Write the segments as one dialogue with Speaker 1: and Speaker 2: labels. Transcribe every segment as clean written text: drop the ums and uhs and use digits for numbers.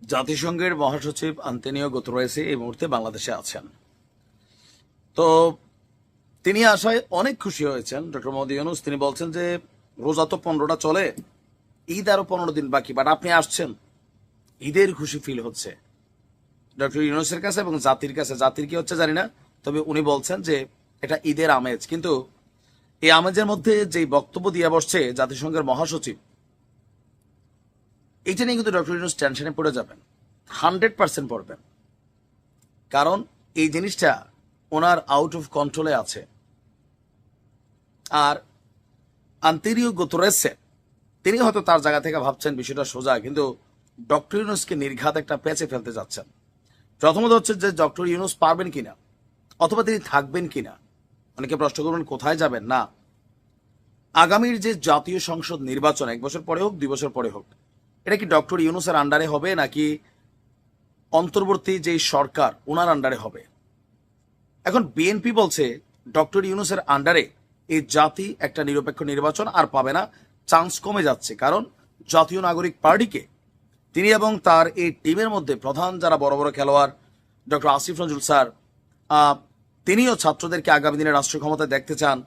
Speaker 1: জাতিসংঘের মহাসচিব Antonio Guterres এই মুহূর্তে বাংলাদেশে আছেন। তো তিনি আসায় অনেক খুশি হয়েছেন ডক্টর মোহাম্মদ ইউনূস। তিনি বলছেন যে রোজা তো 15টা চলে, ঈদ আরো 15 দিন বাকি, বাট আপনি আসছেন, ঈদের খুশি ফিল হচ্ছে ডক্টর ইউনূসের কাছে এবং জাতির কাছে। জাতির কি হচ্ছে জানি না, তবে উনি বলছেন যে এটা ঈদের আমেজ। কিন্তু এই আমেজের মধ্যে যে বক্তব্য দিয়ে বসছে জাতিসংঘের মহাসচিব, এইটা নিয়ে কিন্তু ডক্টর ইউনূস টেনশনে পড়ে যাবেন, 100% পড়বেন। কারণ এই জিনিসটা ওনার আউট অফ কন্ট্রোলে আছে। আর আন্তোনিও গুতেরেস তিনি হয়তো তার জায়গা থেকে ভাবছেন বিষয়টা সোজা, কিন্তু ডক্টর ইউনূসকে নির্ঘাত একটা প্যাচে ফেলতে যাচ্ছেন। প্রথমত হচ্ছে যে ডক্টর ইউনূস পারবেন কিনা, অথবা তিনি থাকবেন কিনা। অনেকে প্রশ্ন করবেন কোথায় যাবেন। না, আগামীর যে জাতীয় সংসদ নির্বাচন 1 বছর পরে হোক 2 বছর পরে হোক, এটা কি ডক্টর ইউনূসের আন্ডারে হবে নাকি অন্তর্বর্তী যে সরকার ওনার আন্ডারে হবে? এখন বিএনপি বলছে ডক্টর ইউনূসের আন্ডারে এই জাতি একটা নিরপেক্ষ নির্বাচন আর পাবে না, চান্স কমে যাচ্ছে। কারণ জাতীয় নাগরিক পার্টিকে তিনি এবং তার এই টিমের মধ্যে প্রধান যারা বড় বড় খেলোয়াড়, ডক্টর আসিফ নজরুল স্যার, তিনিও ছাত্রদেরকে আগামী দিনে রাষ্ট্র ক্ষমতায় দেখতে চান।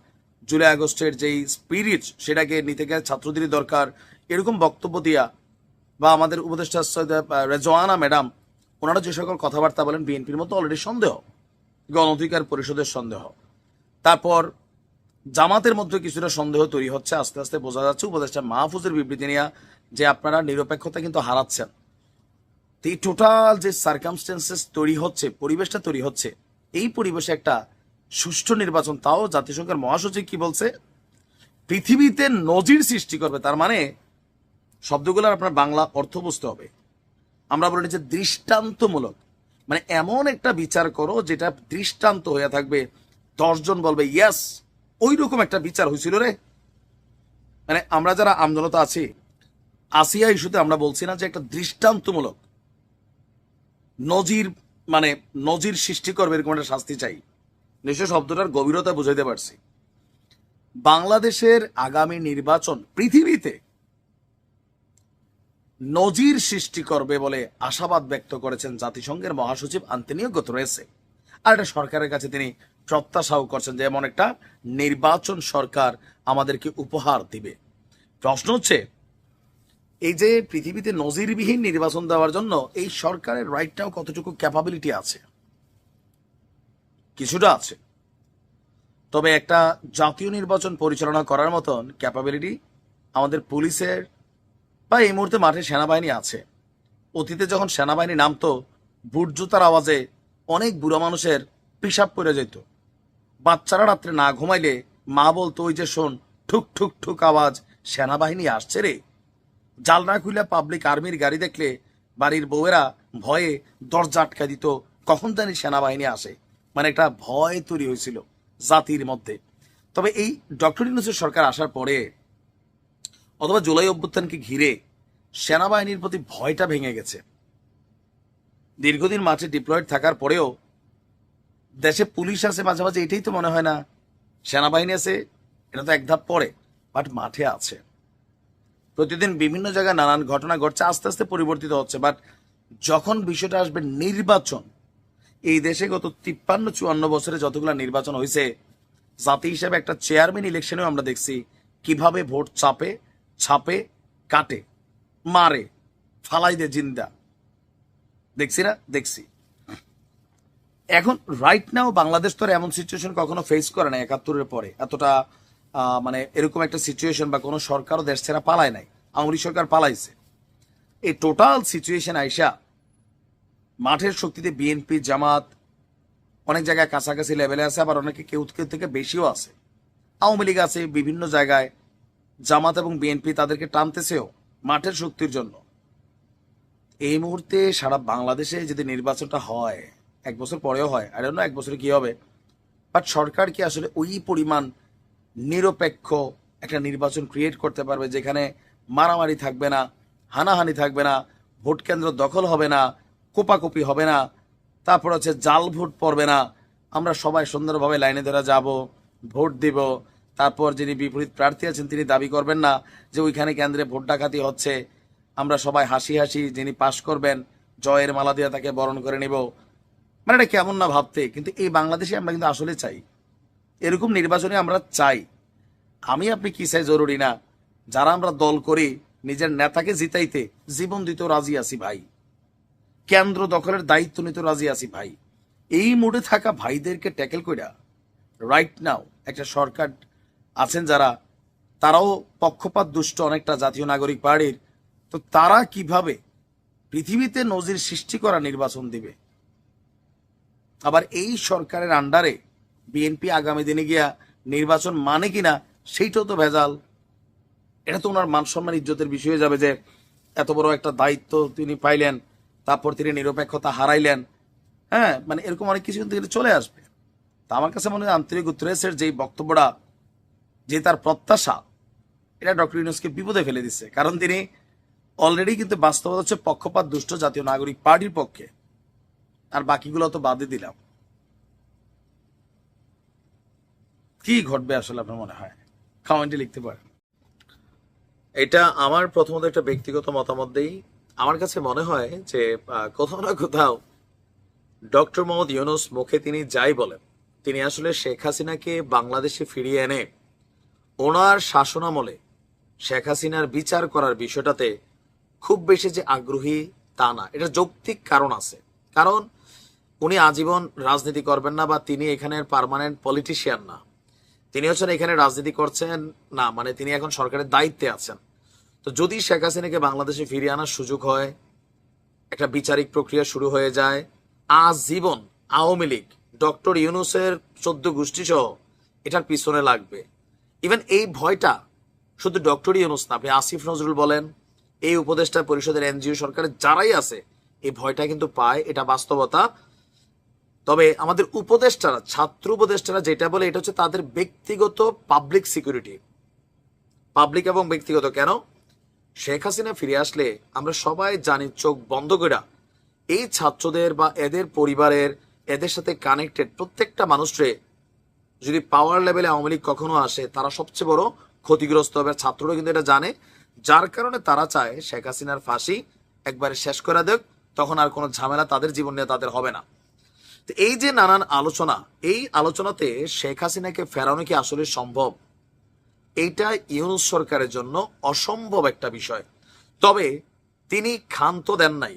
Speaker 1: জুলাই আগস্টের যেই স্পিরিট সেটাকে নিতে গেলে ছাত্রদেরই দরকার, এরকম বক্তব্য দিয়া, বা আমাদের উপদেষ্টা রেজওয়ানা ম্যাডাম ওনারা যে সকল কথাবার্তা বলেন, বিএনপির মতো অলরেডি সন্দেহ, গণ অধিকার পরিষদের সন্দেহ, তারপর জামাতের মধ্যে কিছুটা সন্দেহ তৈরি হচ্ছে। আস্তে আস্তে বোঝা যাচ্ছে উপদেষ্টা মাহফুজের বিবৃতি নিয়ে যে আপনারা নিরপেক্ষতা কিন্তু হারাচ্ছেন। এই টোটাল যে সার্কামস্টেন্সেস তৈরি হচ্ছে, পরিবেশটা তৈরি হচ্ছে, এই পরিবেশে একটা সুষ্ঠু নির্বাচন, তাও জাতিসংঘের মহাসচিব কি বলছে, পৃথিবীতে নজির সৃষ্টি করবে। তার মানে শব্দগুলোর আপনার বাংলা অর্থ বুঝতে হবে। আমরা বলি যে দৃষ্টান্তমূলক, মানে এমন একটা বিচার করো যেটা দৃষ্টান্ত হয়ে থাকবে, 10 জন বলবে ইয়েস, ওই রকম একটা বিচার হয়েছিল রে। মানে আমরা যারা আমজনতা আছি, আসিয়া ইস্যুতে আমরা বলছি না যে একটা দৃষ্টান্তমূলক নজির, মানে নজির সৃষ্টি করবে এরকম একটা শাস্তি চাই। নিশ্চয় শব্দটার গভীরতা বুঝাইতে পারছি। বাংলাদেশের আগামী নির্বাচন পৃথিবীতে নজির সৃষ্টি করবে বলে আশাবাদ ব্যক্ত করেছেন জাতিসংঘের মহাসচিব আন্তোনিও গুতেরেস। আর এটা সরকারের কাছে তিনি প্রত্যাশাও করছেন যে এমন একটা নির্বাচন সরকার আমাদেরকে উপহার দিবে। প্রশ্ন হচ্ছে, এই যে পৃথিবীতে নজিরবিহীন নির্বাচন দেওয়ার জন্য এই সরকারের রাইটটাও কতটুকু ক্যাপাবিলিটি আছে? কিছুটা আছে, তবে একটা জাতীয় নির্বাচন পরিচালনা করার মতন ক্যাপাবিলিটি আমাদের পুলিশের বা এই মুহূর্তে মাঠে সেনাবাহিনী আছে। অতীতে যখন সেনাবাহিনী নামতো, বুট জুতার আওয়াজে অনেক বুড়ো মানুষের পিসাব পড়ে যেত। বাচ্চারা রাত্রে না ঘুমাইলে মা বলতো, ওই যে শোন, ঠুক ঠুক ঠুক আওয়াজ, সেনাবাহিনী আসছে রে। জালনা খুলে পাবলিক আর্মির গাড়ি দেখলে বাড়ির বউয়েরা ভয়ে দরজা আটকা দিত, কখন জানি সেনাবাহিনী আসে। মানে একটা ভয় তৈরি হয়েছিল জাতির মধ্যে। তবে এই ডক্টর ইউনূসের সরকার আসার পরে অথবা জুলাই অভ্যুত্থানকে ঘিরে সেনাবাহিনীর প্রতি ভয়টা ভেঙে গেছে। দীর্ঘদিন মাঠে ডিপ্লয়েড থাকার পরেও দেশে পুলিশ আছে মাঝে মাঝে, এটাই তো মনে হয় না সেনাবাহিনী আছে। এটা তো এক ধাপ পরে, বাট মাঠে আছে। প্রতিদিন বিভিন্ন জায়গায় নানান ঘটনা ঘটছে, আস্তে আস্তে পরিবর্তিত হচ্ছে। বাট যখন বিষয়টা আসবে নির্বাচন, এই দেশে গত 53-54 বছরে যতগুলো নির্বাচন হয়েছে, জাতি হিসেবে একটা চেয়ারম্যান ইলেকশনেও আমরা দেখছি কিভাবে ভোট চাপে, ছাপে, কাটে, মারে, ফালাই দে জিন্দা। দেখছি না? দেখছি। এখন রাইট নাও বাংলাদেশ তো এমন সিচুয়েশন কখনো ফেস করে না 71-এর পরে, এতটা মানে এরকম একটা সিচুয়েশন, বা কোনো সরকারও দেশ ছেড়া পালায় নাই। আওয়ামী লীগ সরকার পালাইছে। এই টোটাল সিচুয়েশন আইসা মাঠের শক্তিতে বিএনপি জামাত অনেক জায়গায় কাছাকাছি লেভেলে আছে, আবার অনেকে কেউ কেউ থেকে বেশিও আছে। আওয়ামী লীগ আছে বিভিন্ন জায়গায়, জামাত এবং বিএনপি তাদেরকে টানতেছেও মাঠের শক্তির জন্য। এই মুহূর্তে সারা বাংলাদেশে যদি নির্বাচনটা হয়, 1 বছর পরেও হয়, আর অন্য 1 বছরে কি হবে, বাট সরকার কি আসলে ওই পরিমাণ নিরপেক্ষ একটা নির্বাচন ক্রিয়েট করতে পারবে যেখানে মারামারি থাকবে না, হানাহানি থাকবে না, ভোট কেন্দ্র দখল হবে না, কোপাকুপি হবে না, তারপর হচ্ছে জাল ভোট পড়বে না, আমরা সবাই সুন্দরভাবে লাইনে ধরে যাব, ভোট দিব। তারপর যিনি বিপরীত প্রার্থী আছেন তিনি দাবি করবেন না যে ওইখানে কেন্দ্রে ভোট ডাকাতি হচ্ছে, আমরা সবাই হাসি হাসি যিনি পাশ করবেন জয়ের মালা দিয়ে তাকে বরণ করে নিব, মানে এটা কেমন না ভাবতে। কিন্তু এই বাংলাদেশে আমরা কিন্তু আসলে চাই, এরকম নির্বাচনে আমরা চাই। আমি আপনি কি চাই জরুরি না, যারা আমরা দল করি নিজের নেতাকে জিতাইতে জীবন দিতে রাজি আছি ভাই, কেন্দ্র দখলের দায়িত্ব নিতে রাজি আছি ভাই। এই মুডে থাকা ভাইদেরকে ট্যাকেল কইরা রাইট নাও একটা সরকার আছেন যারা, তারাও পক্ষপাত দুষ্ট অনেকটা জাতীয় নাগরিক পার্টির, তো তারা কিভাবে পৃথিবীতে নজির সৃষ্টি করা নির্বাচন দিবে? আবার এই সরকারের আন্ডারে বিএনপি আগামী দিনে গিয়া নির্বাচন মানে কিনা সেইটাও তো ভেজাল। এটা তো ওনার মান সম্মান ইজ্জতের বিষয় হয়ে যাবে যে এত বড় একটা দায়িত্ব তিনি পাইলেন, তারপর তিনি নিরপেক্ষতা হারাইলেন। হ্যাঁ, মানে এরকম অনেক কিছু কিন্তু চলে আসবে। তা আমার কাছে মনে হয় আন্তরিক গুতরেসের যেই বক্তব্যটা, যে তার প্রত্যাশা, এটা ডক্টর ইউনূসকে বিপদে ফেলে দিচ্ছে। কারণ তিনি অলরেডি কিন্তু বাস্তবতা হচ্ছে পক্ষপাত দুষ্ট জাতীয় নাগরিক পার্টির পক্ষে, আর বাকিগুলো তো বাদে দিলাম। কি ঘটবে আসলে আপনার মনে হয়? কমেন্টে লিখতে পারেন। এটা আমার প্রথমত একটা ব্যক্তিগত মতামত দেই। আমার কাছে মনে হয় যে কোথাও না কোথাও ডক্টর মোহাম্মদ ইউনূস মুখে তিনি যাই বলেন, তিনি আসলে শেখ হাসিনাকে বাংলাদেশে ফিরিয়ে এনে ওনার শাসনামলে শেখ হাসিনার বিচার করার বিষয়টাতে খুব বেশি যে আগ্রহী তা না। এটা যৌক্তিক কারণ আছে। কারণ উনি আজীবন রাজনীতি করবেন না, বা তিনি এখানের পার্মানেন্ট পলিটিশিয়ান না। তিনি হচ্ছেন এখানে রাজনীতি করছেন না, মানে তিনি এখন সরকারের দায়িত্বে আছেন। তো যদি শেখ হাসিনাকে বাংলাদেশে ফিরিয়ে আনার সুযোগ হয়, একটা বিচারিক প্রক্রিয়া শুরু হয়ে যায়, আজীবন আওয়ামী লীগ ডক্টর ইউনূসের 14 গোষ্ঠী সহ এটার পিছনে লাগবে। ইভেন এই ভয়টা শুধু ডক্টর ইউনূস না, আপনি আসিফ নজরুল বলেন, এই উপদেষ্টা পরিষদের এনজিও সরকারের যারাই আছে, এই ভয়টা কিন্তু পায়, এটা বাস্তবতা। তবে আমাদের উপদেষ্টারা, ছাত্র উপদেষ্টারা যেটা বলে, এটা হচ্ছে তাদের ব্যক্তিগত পাবলিক সিকিউরিটি। পাবলিক এবং ব্যক্তিগত কেন? শেখ হাসিনা ফিরে আসলে আমরা সবাই জানি চোখ বন্ধ করে এই ছাত্রদের বা এদের পরিবারের, এদের সাথে কানেক্টেড প্রত্যেকটা মানুষরে যদি পাওয়ার লেভেলে আওয়ামী লীগ কখনো আসে, তারা সবচেয়ে বড় ক্ষতিগ্রস্ত হবে। ছাত্ররা কিন্তু এটা জানে, যার কারণে তারা চায় শেখ হাসিনার ফাঁসি একবারে শেষ করে দেখ, তখন আর কোনো ঝামেলা তাদের জীবন নিয়ে তাদের হবে না। তো এই যে নানান আলোচনা, এই আলোচনাতে শেখ হাসিনাকে ফেরানো কি আসলে সম্ভব? এইটা ইউনূস সরকারের জন্য অসম্ভব একটা বিষয়। তবে তিনি ক্ষান্ত দেন নাই,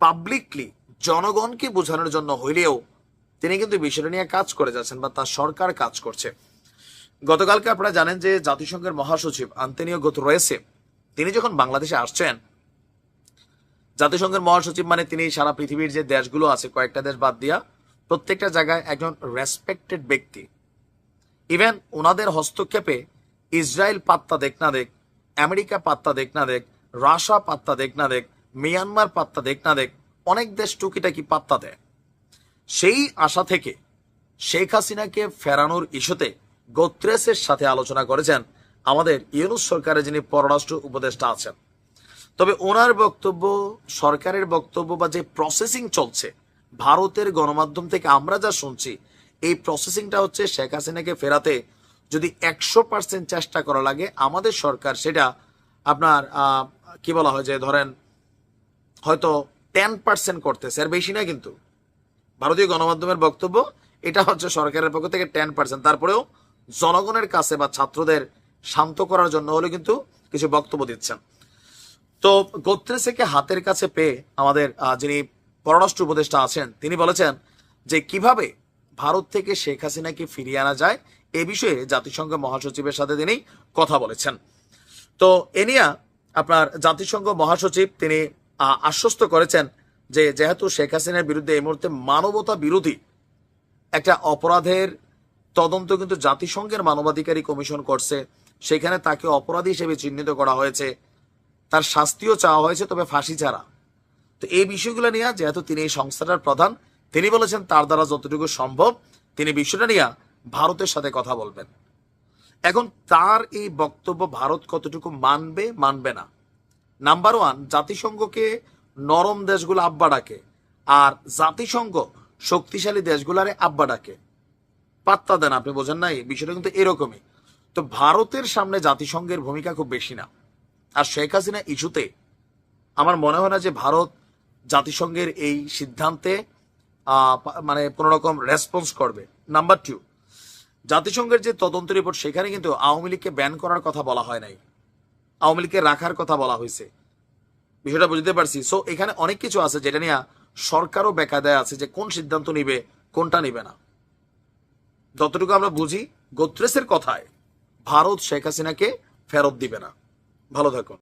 Speaker 1: পাবলিকলি জনগণকে বোঝানোর জন্য হইলেও তিনি কিন্তু বিষয়টা নিয়ে কাজ করে যাচ্ছেন, বা তার সরকার কাজ করছে। গতকালকে আপনারা জানেন যে জাতিসংঘের মহাসচিব আন্তোনিও গুতেরেস তিনি যখন বাংলাদেশে আসছেন, জাতিসংঘের মহাসচিব মানে তিনি সারা পৃথিবীর যে দেশগুলো আছে, কয়েকটা দেশ বাদ দিয়া প্রত্যেকটা জায়গায় একজন রেসপেক্টেড ব্যক্তি। ইভেন ওনাদের হস্তক্ষেপে ইসরায়েল পাত্তা দেখ না দেখ, আমেরিকা পাত্তা দেখ না দেখ, রাশিয়া পাত্তা দেখ না দেখ, মিয়ানমার পাত্তা দেখ না দেখ, অনেক দেশ টুকিটাকি পাত্তা দেয়। সেই আশা থেকে শেখ হাসিনাকে ফেরানোর ইস্যুতে গুতেরেসের সাথে আলোচনা করেছেন আমাদের ইউনূস সরকারের যিনি পররাষ্ট্র উপদেষ্টা আছেন। তবে ওনার বক্তব্য, সরকারের বক্তব্য, বা যে প্রসেসিং চলছে ভারতের গণমাধ্যম থেকে আমরা যা শুনছি, এই প্রসেসিংটা হচ্ছে শেখ হাসিনাকে ফেরাতে যদি 100% চেষ্টা করা লাগে, আমাদের সরকার সেটা আপনার কি বলা হয় যে ধরেন হয়তো 10% করতেছে, আর বেশি না। কিন্তু ভারতীয় গণমাধ্যমের বক্তব্য এটা হচ্ছে সরকারের পক্ষ থেকে 10%। তারপরেও জনগণের কাছে বা ছাত্রদের শান্ত করার জন্য হলে কিন্তু কিছু বক্তব্য দিচ্ছেন। তো গুতেরেসকে হাতের কাছে পেয়ে আমাদের যিনি পররাষ্ট্র উপদেষ্টা আছেন, তিনি বলেছেন যে কিভাবে ভারত থেকে শেখ হাসিনাকে ফিরিয়ে আনা যায় এ বিষয়ে জাতিসংঘ মহাসচিবের সাথে তিনি কথা বলেছেন। তো এ নিয়ে আপনার জাতিসংঘ মহাসচিব তিনি আশ্বস্ত করেছেন যে যেহেতু শেখ হাসিনার বিরুদ্ধে এই মুহূর্তে মানবতা বিরোধী একটা অপরাধের তদন্ত কিন্তু জাতিসংঘের মানবাধিকারী কমিশন করছে, সেখানে তাকে অপরাধী হিসেবে চিহ্নিত করা হয়েছে, তার শাস্তিও চাওয়া হয়েছে, তবে ফাঁসি ছাড়া। তো এই বিষয়গুলো নিয়ে যেহেতু তিনি এই সংস্থাটার প্রধান, তিনি বলেছেন তার দ্বারা যতটুকু সম্ভব তিনি বিষয়টা নিয়ে ভারতের সাথে কথা বলবেন। এখন তার এই বক্তব্য ভারত কতটুকু মানবে মানবে না, নাম্বার ওয়ান, জাতিসংঘকে নরম দেশগুলো আব্বা ডাকে, আর জাতিসংঘ শক্তিশালী দেশগুলারে আব্বা ডাকে, পাত্তা দেন। আপনি বোঝেন না, এই বিষয়টা কিন্তু এরকমই। তো ভারতের সামনে জাতিসংঘের ভূমিকা খুব বেশি না। আর শেখ হাসিনা ইস্যুতে আমার মনে হয় না যে ভারত জাতিসংঘের এই সিদ্ধান্তে মানে কোনো রকম রেসপন্স করবে। নাম্বার 2, জাতিসংঘের যে তদন্ত রিপোর্ট সেখানে কিন্তু আওয়ামী লীগকে ব্যান করার কথা বলা হয় নাই, আওয়ামী লীগকে রাখার কথা বলা হয়েছে। বিষয়টা বুঝতে পারছি। সো এখানে অনেক কিছু আছে যেটা নিয়ে সরকারও বেকায়দায় আছে যে কোন সিদ্ধান্ত নিবে কোনটা নিবে না। যতটুকু আমরা বুঝি গোত্রেসের কথায় ভারত শেখ হাসিনাকে ফেরত দিবে না। ভালো থাকুন।